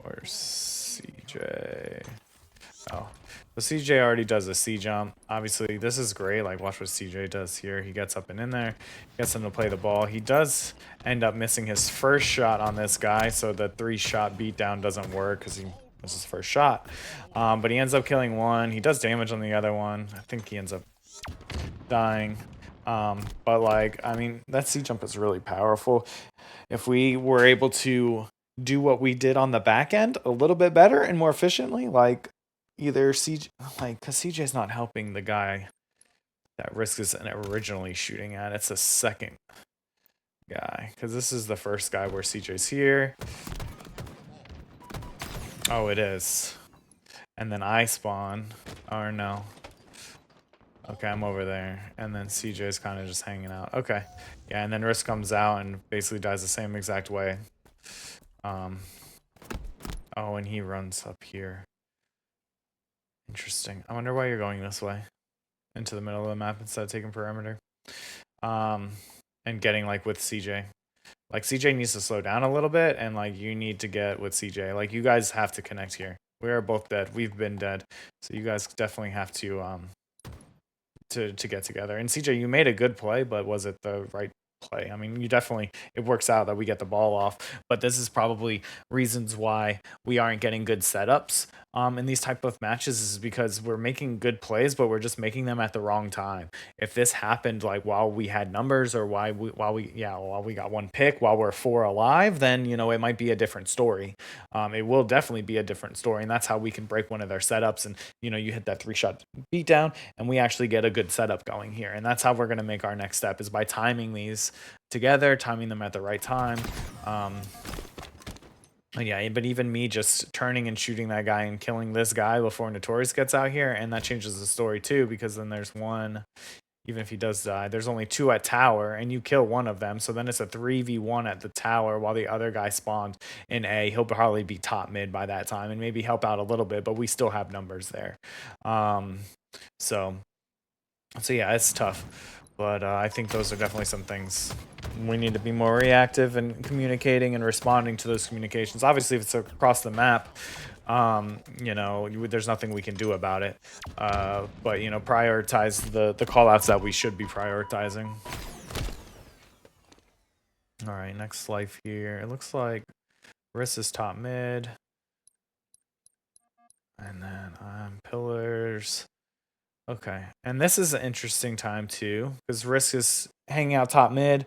Where's CJ? Oh, the CJ already does a C jump. Obviously, this is great. Like, watch what CJ does here. He gets up and in there, gets him to play the ball. He does end up missing his first shot on this guy, so the 3-shot beatdown doesn't work because he was his first shot. But he ends up killing one. He does damage on the other one. I think he ends up dying. But like, I mean, that C jump is really powerful. If we were able to do what we did on the back end a little bit better and more efficiently, like either CJ, like, because CJ's not helping the guy that Risk is originally shooting at. It's the second guy, because this is the first guy where CJ's here. Oh, it is. And then I spawn, or no. Okay, I'm over there, and then CJ's kind of just hanging out. Okay, yeah, and then Risk comes out and basically dies the same exact way. Oh, and he runs up here. Interesting. I wonder why you're going this way, into the middle of the map instead of taking perimeter. And getting like with CJ. Like, CJ needs to slow down a little bit, and like you need to get with CJ. Like, you guys have to connect here. We are both dead. We've been dead, so you guys definitely have to get together. And CJ, you made a good play, but was it the right play? I mean, you definitely, it works out that we get the ball off, but this is probably reasons why we aren't getting good setups in these type of matches, is because we're making good plays, but we're just making them at the wrong time. If this happened like while we had numbers, or while we got one pick, while we're 4 alive, then, you know, it might be a different story. It will definitely be a different story, and that's how we can break one of their setups. And, you know, you hit that 3-shot beatdown, and we actually get a good setup going here. And that's how we're going to make our next step, is by timing these together, timing them at the right time. Yeah, but even me just turning and shooting that guy and killing this guy before Notorious gets out here, and that changes the story too, because then there's one, even if he does die, there's only 2 at tower, and you kill one of them, so then it's a 3v1 at the tower while the other guy spawned in A. He'll probably be top mid by that time and maybe help out a little bit, but we still have numbers there. So yeah, it's tough. But I think those are definitely some things we need to be more reactive and communicating and responding to those communications. Obviously, if it's across the map, You know, there's nothing we can do about it. But you know, prioritize the call outs that we should be prioritizing. All right, next life here. It looks like Riss is top mid. And then pillars. Okay, and this is an interesting time too, because Risk is hanging out top mid.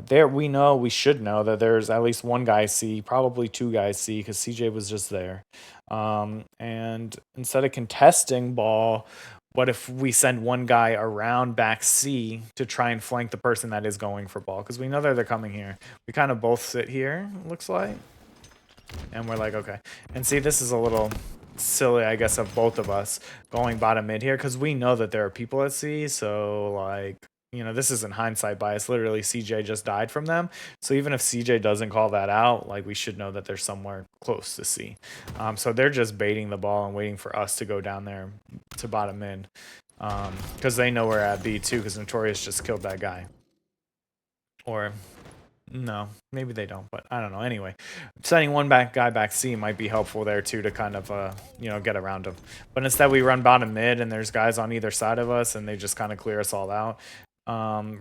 There, we should know that there's at least one guy C, probably two guys C, because CJ was just there. And instead of contesting ball, what if we send one guy around back C to try and flank the person that is going for ball? Because we know that they're coming here. We kind of both sit here, looks like. And we're like, okay. And see, this is a little silly, I guess, of both of us going bottom mid here, because we know that there are people at C. So, like, you know, this isn't hindsight bias. Literally, CJ just died from them. So even if CJ doesn't call that out, like, we should know that they're somewhere close to C. So they're just baiting the ball and waiting for us to go down there to bottom mid, because they know we're at B too, because Notorious just killed that guy. Or no, maybe they don't, but I don't know. Anyway, sending one guy back C might be helpful there too, to kind of you know, get around him. But instead we run bottom mid and there's guys on either side of us and they just kind of clear us all out.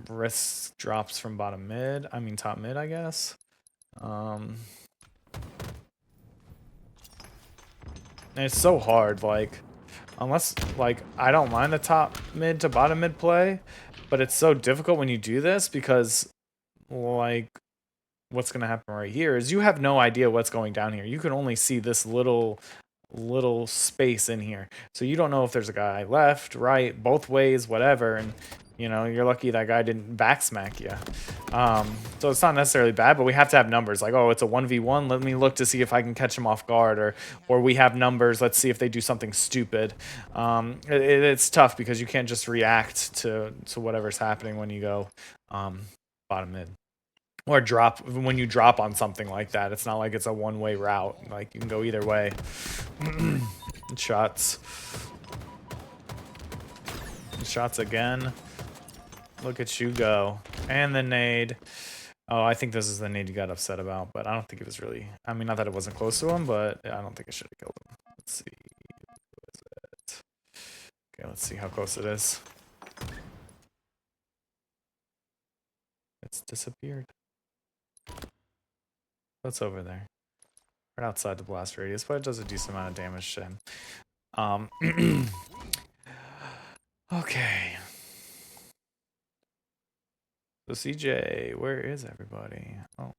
Risk drops from bottom mid. I mean top mid, I guess. And it's so hard, like, unless, like, I don't mind the top mid to bottom mid play, but it's so difficult when you do this because, like, what's going to happen right here is you have no idea what's going down here. You can only see this little space in here, so you don't know if there's a guy left, right, both ways, whatever. And you know, you're lucky that guy didn't backsmack you. So it's not necessarily bad, but we have to have numbers like, oh, it's a 1v1, let me look to see if I can catch him off guard, or we have numbers, let's see if they do something stupid. It's tough because you can't just react to whatever's happening when you go bottom mid. Or drop, when you drop on something like that, it's not like it's a one-way route. Like, you can go either way. Shots. Shots again. Look at you go. And the nade. Oh, I think this is the nade you got upset about, but I don't think it was really... I mean, not that it wasn't close to him, but I don't think it should have killed him. Let's see. What is it? Okay, let's see how close it is. It's disappeared. What's over there? Right outside the blast radius, but it does a decent amount of damage to him. Okay. So CJ, where is everybody? Oh.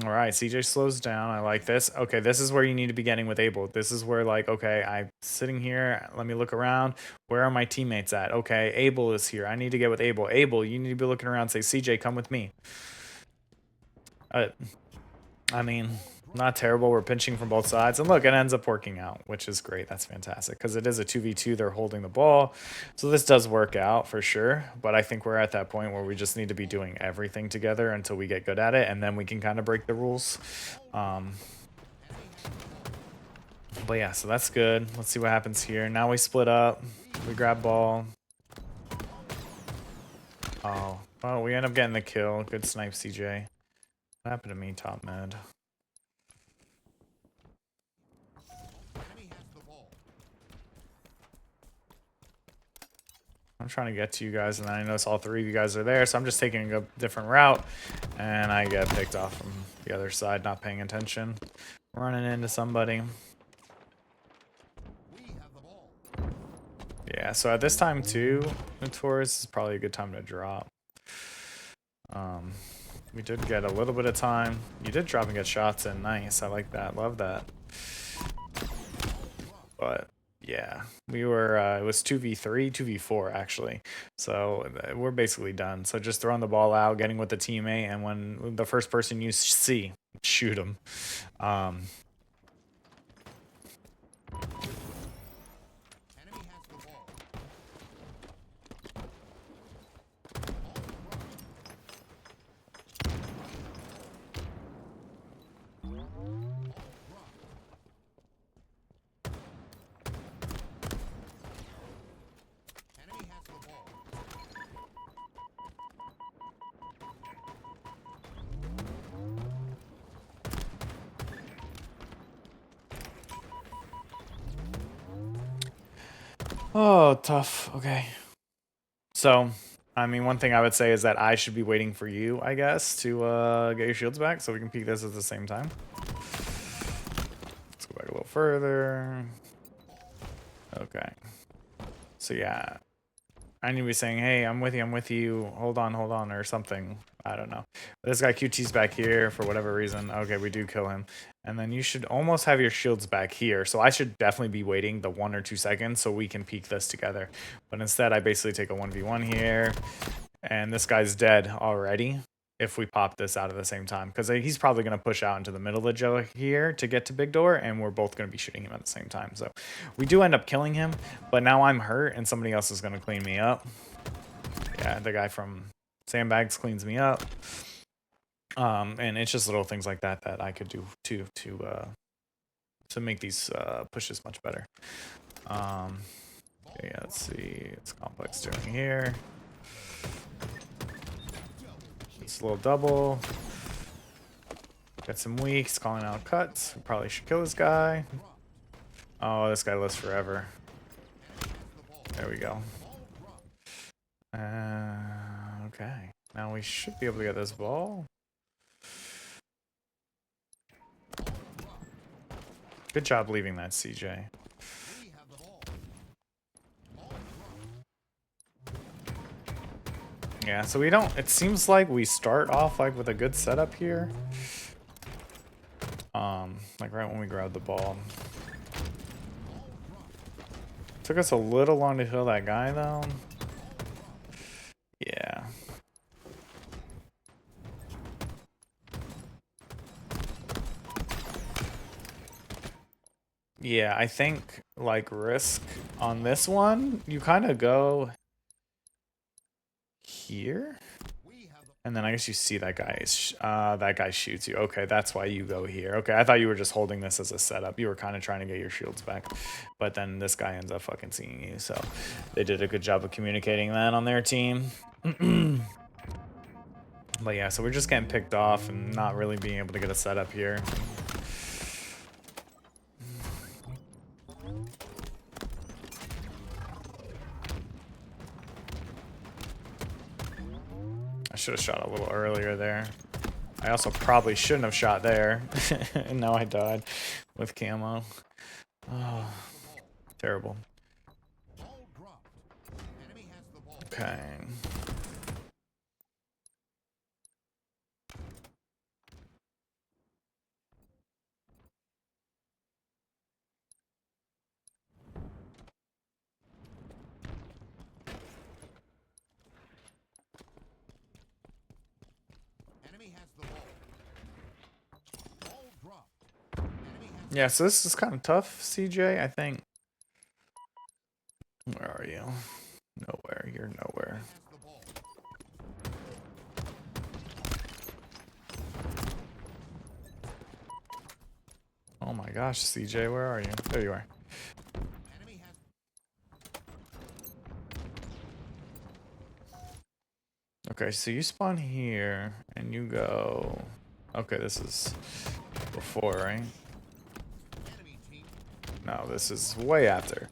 All right, CJ slows down. I like this. Okay, this is where you need to be getting with Abel. This is where, like, okay, I'm sitting here. Let me look around. Where are my teammates at? Okay, Abel is here. I need to get with Abel. Abel, you need to be looking around and say, CJ, come with me. I mean, not terrible. We're pinching from both sides. And look, it ends up working out, which is great. That's fantastic because it is a 2v2. They're holding the ball. So this does work out for sure. But I think we're at that point where we just need to be doing everything together until we get good at it. And then we can kind of break the rules. But yeah, so that's good. Let's see what happens here. Now we split up. We grab ball. Oh, well, we end up getting the kill. Good snipe, CJ. What happened to me, top mid? I'm trying to get to you guys, and then I notice all three of you guys are there, so I'm just taking a different route, and I get picked off from the other side, not paying attention, running into somebody. Yeah, so at this time too, Notorious is probably a good time to drop. We did get a little bit of time. You did drop and get shots in. Nice, I like that, love that. But yeah, we were, it was 2v3, 2v4 actually. So we're basically done. So just throwing the ball out, getting with the teammate, and when the first person you see, shoot him. Oh, tough. Okay. So, I mean, one thing I would say is that I should be waiting for you, I guess, to get your shields back so we can peek this at the same time. Let's go back a little further. Okay. So, yeah. I need to be saying, hey, I'm with you, hold on, or something. I don't know. This guy QT's back here for whatever reason. Okay, we do kill him. And then you should almost have your shields back here. So I should definitely be waiting the 1 or 2 seconds so we can peek this together. But instead, I basically take a 1v1 here. And this guy's dead already if we pop this out at the same time. Because he's probably going to push out into the middle of Joe here to get to Big Door. And we're both going to be shooting him at the same time. So we do end up killing him. But now I'm hurt and somebody else is going to clean me up. Yeah, the guy from Sandbags cleans me up. And it's just little things like that that I could do too to make these pushes much better. Okay, yeah, let's see. It's complex doing here. It's a little double. Got some weaks, calling out cuts. We probably should kill this guy. Oh, this guy lives forever. There we go. Okay. Now we should be able to get this ball. Good job leaving that, CJ. Yeah, so we don't, it seems like we start off like with a good setup here. Like right when we grab the ball. Took us a little long to kill that guy though. Yeah. Yeah, I think like risk on this one, you kind of go here. And then I guess you see that guy shoots you. Okay, that's why you go here. Okay, I thought you were just holding this as a setup. You were kind of trying to get your shields back. But then this guy ends up fucking seeing you. So they did a good job of communicating that on their team. But yeah, so we're just getting picked off and not really being able to get a setup here. I should have shot a little earlier there. I also probably shouldn't have shot there. And now I died with camo. Oh, terrible. Okay. Yeah, so this is kind of tough, CJ, I think. Where are you? Nowhere. You're nowhere. Oh my gosh, CJ, where are you? There you are. Okay, so you spawn here, and you go... Okay, this is before, right? No, this is way after.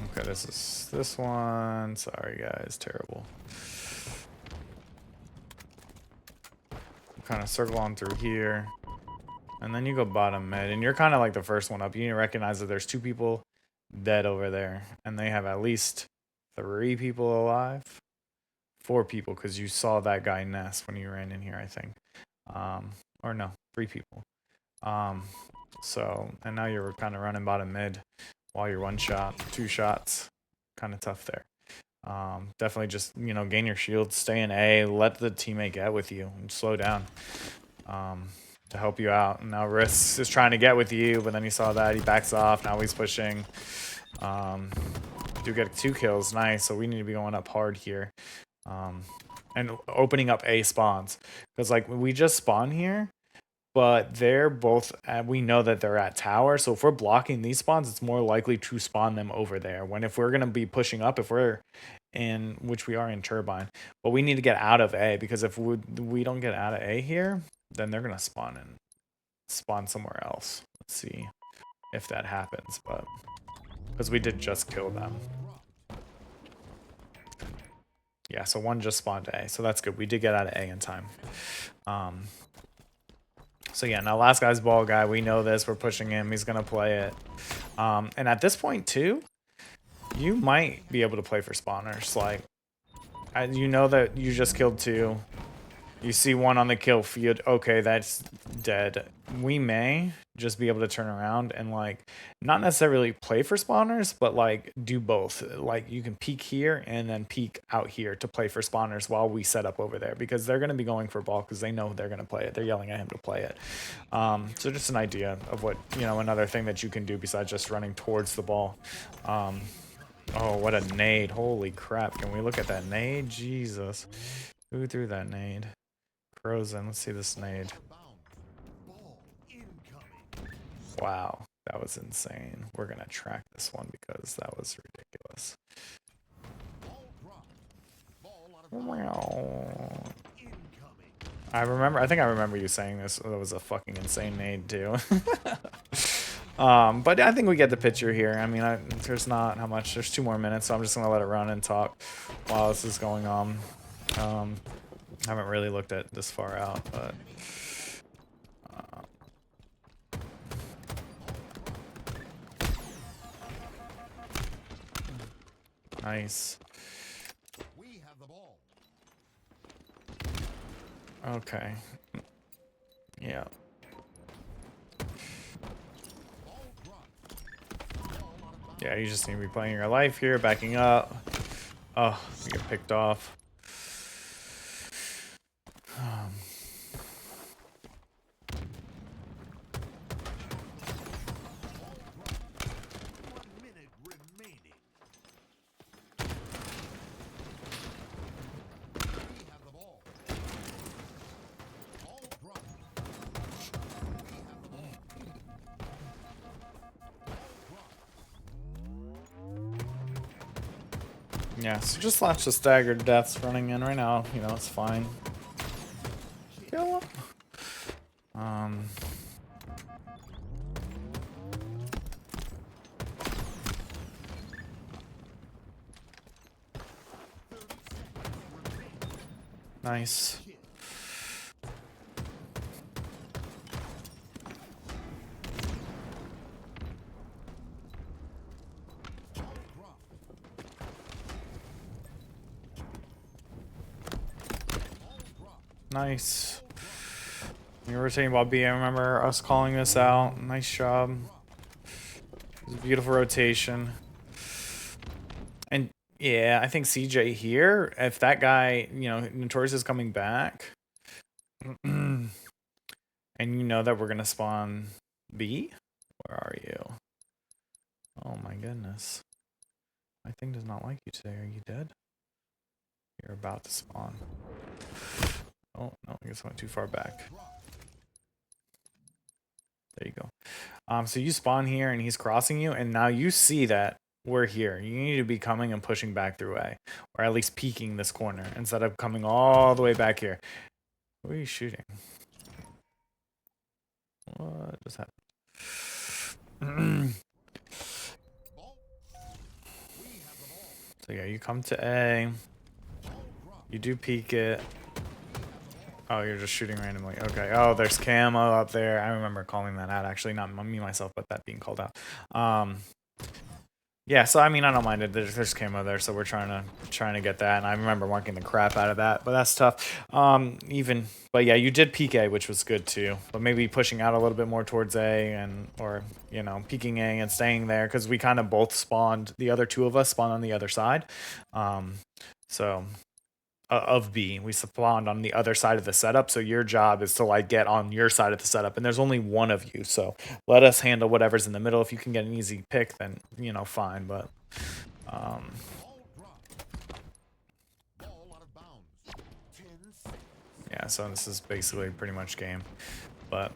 Okay, this is this one. Sorry, guys. Terrible. Kind of circle on through here. And then you go bottom mid. And you're kind of like the first one up. You need to recognize that there's 2 people dead over there. And they have at least 3 people alive. 4 people, because you saw that guy nest when you ran in here, I think. Or no, 3 people. So, and now you're kind of running bottom mid while you're 1 shot, 2 shots. Kind of tough there. Definitely just, you know, gain your shield, stay in A, let the teammate get with you, and slow down to help you out. And now Risk is trying to get with you, but then he saw that, he backs off, now he's pushing. Do get 2 kills, nice, so we need to be going up hard here. And opening up A spawns. Because, like, we just spawn here, but they're both we know that they're at tower, so if we're blocking these spawns, it's more likely to spawn them over there. When if we're going to be pushing up, if we're in, which we are in turbine, but we need to get out of A, because if we don't get out of A here, then they're going to spawn somewhere else. Let's see if that happens, but because we did just kill them. Yeah, so one just spawned A, so that's good. We did get out of A in time. So yeah, now last guy's ball guy. We know this. We're pushing him. He's gonna play it. And at this point too, you might be able to play for spawners. Like, you know that you just killed two. You see one on the kill field. Okay, that's dead. We may just be able to turn around and, like, not necessarily play for spawners, but, like, do both. Like, you can peek here and then peek out here to play for spawners while we set up over there, because they're going to be going for ball because they know they're going to play it. They're yelling at him to play it. So just an idea of what, you know, another thing that you can do besides just running towards the ball. Oh, what a nade. Holy crap. Can we look at that nade? Jesus. Who threw that nade? Frozen. Let's see this nade. Wow, that was insane. We're gonna track this one because that was ridiculous. I think I remember you saying this. That was a fucking insane nade too. But I think we get the picture here. I mean, there's not how much. There's 2 more minutes, so I'm just gonna let it run and talk while this is going on. I haven't really looked at this far out, but nice. Okay. Yeah. Yeah, you just need to be playing your life here, backing up. Oh, you get picked off. Yeah, so just watch the staggered deaths running in right now. You know, it's fine. Kill him. Nice. Nice. You're rotating ball B. I remember us calling this out. Nice job. It was a beautiful rotation. And yeah, I think CJ here, if that guy, you know, Notorious is coming back, and you know that we're going to spawn B? Where are you? Oh my goodness. My thing does not like you today. Are you dead? You're about to spawn. Oh, no, I guess I went too far back. There you go. So you spawn here and he's crossing you, and now you see that we're here. You need to be coming and pushing back through A, or at least peeking this corner instead of coming all the way back here. Who are you shooting? What just happened? So yeah, you come to A. You do peek it. Oh, you're just shooting randomly. Okay. Oh, there's camo up there. I remember calling that out. Actually, not me myself, but that being called out. Yeah. So I mean, I don't mind it. There's camo there, so we're trying to get that. And I remember marking the crap out of that, but that's tough. But yeah, you did peek A, which was good too. But maybe pushing out a little bit more towards A, or you know, peeking A and staying there, because we kind of both spawned. The other 2 of us spawned on the other side. So. Of B, we spawned on the other side of the setup, so your job is to like get on your side of the setup, and there's only one of you, so let us handle whatever's in the middle. If you can get an easy pick, then you know, fine, but yeah, so this is basically pretty much game, but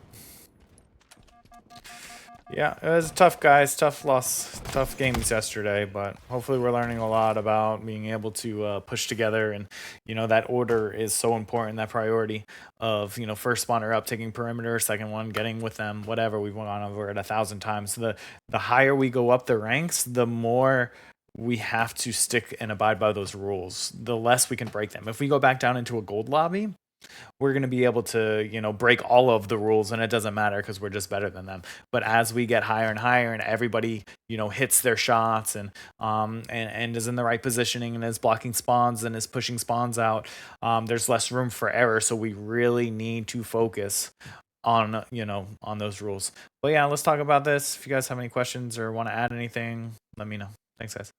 Yeah, it was tough, guys. Tough loss, tough games yesterday, but hopefully we're learning a lot about being able to push together. And that order is so important. That priority of first spawner up, taking perimeter, second one getting with them, whatever. We've gone over it 1,000 times. The higher we go up the ranks, the more we have to stick and abide by those rules. The less we can break them. If we go back down into a gold lobby, we're going to be able to break all of the rules, and it doesn't matter because we're just better than them. But as we get higher and higher and everybody hits their shots and is in the right positioning and is blocking spawns and is pushing spawns out, there's less room for error. So we really need to focus on those rules. But yeah, let's talk about this. If you guys have any questions or want to add anything, let me know. Thanks, guys.